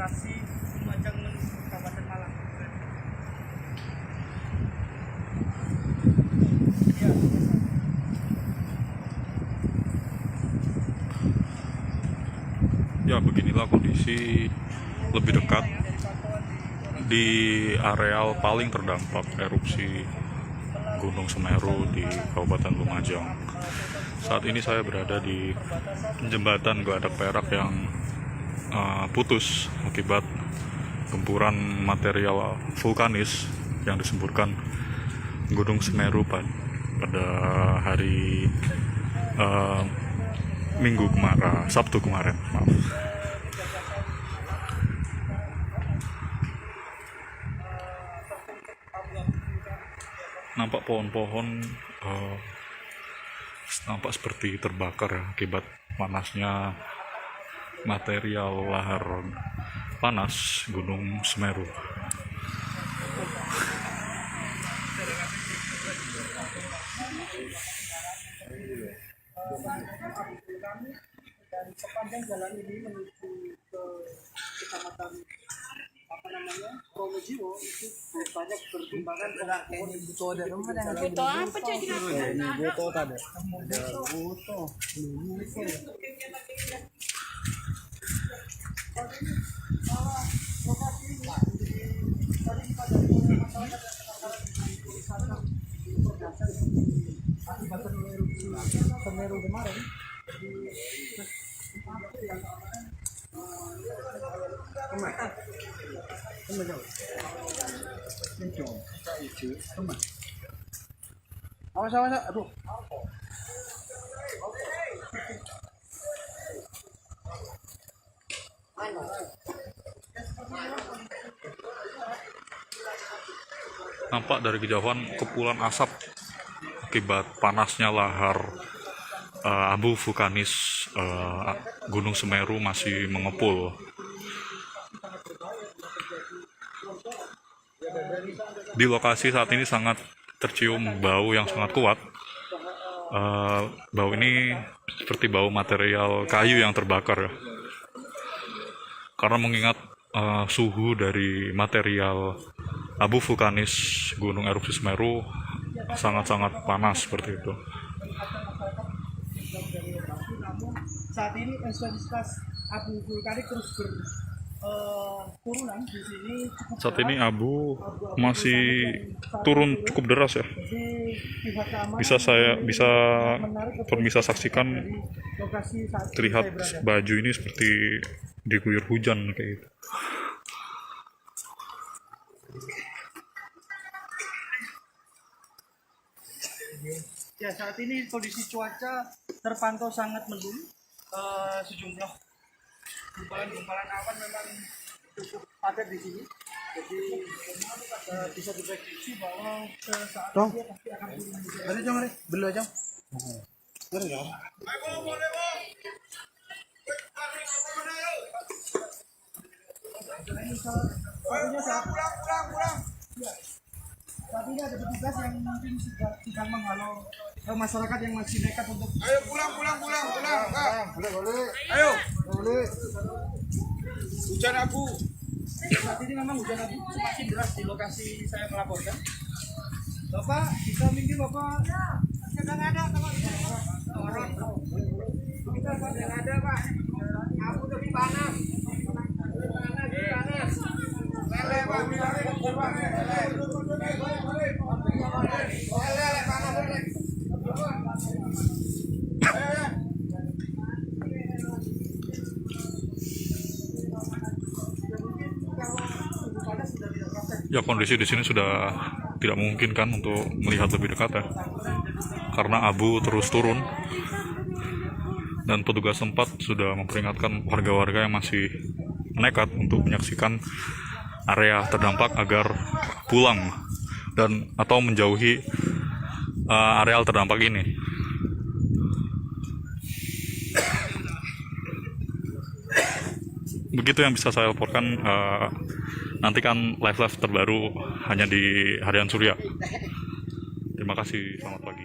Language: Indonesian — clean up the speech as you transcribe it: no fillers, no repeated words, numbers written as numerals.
lokasi Lumajang menuju Kabupaten Malang. Ya, ya beginilah kondisi lebih dekat di areal paling terdampak erupsi Gunung Semeru di Kabupaten Lumajang. Saat ini saya berada di jembatan Geladak Perak yang putus akibat gempuran material vulkanis yang disemburkan Gunung Semeru pada hari Sabtu kemarin. Maaf. Nampak pohon-pohon nampak seperti terbakar ya, akibat panasnya material lahar panas Gunung Semeru. dan sepanjang jalan ini menuju ke kecamatan Pronojiwo itu banyak pertimbangan Buto apa cuy? buto tadi. Akibat Semeru kemarin awas, aduh. Nampak dari kejauhan kepulan asap akibat panasnya lahar abu vulkanis Gunung Semeru masih mengepul. Di lokasi saat ini sangat tercium bau yang sangat kuat. Bau ini seperti bau material kayu yang terbakar ya. Karena mengingat suhu dari material abu vulkanis Gunung Erupsi Semeru sangat-sangat panas seperti itu. Saat ini intensitas abu vulkanik terus berturunan di sini. Saat ini abu masih turun cukup deras ya. Bisa saksikan terlihat baju ini seperti diguyur hujan kayak gitu. Ya, saat ini kondisi cuaca terpantau sangat mendung. Sejumlah gumpalan awan memang cukup padat di sini. Jadi bisa diprediksi bahwa saat ini pasti akan turun. Ada jam beli aja. Saat ini ada petugas yang mungkin sedang menghalau masyarakat yang masih nekat untuk pulang. Ayo. Hujan abu. Saat ini memang hujan abu semakin deras di lokasi saya melaporkan. Bapak bisa minggir Bapak. Sedang ada teman. Sedang ada Pak. Abu lebih panas. Panas. Lele Pak. Ya, kondisi di sini sudah tidak mungkin kan untuk melihat lebih dekat ya, karena abu terus turun dan petugas sempat sudah memperingatkan warga-warga yang masih nekat untuk menyaksikan area terdampak agar pulang dan atau menjauhi areal terdampak ini. Begitu yang bisa saya laporkan. Nantikan live terbaru hanya di Harian Surya. Terima kasih, selamat pagi.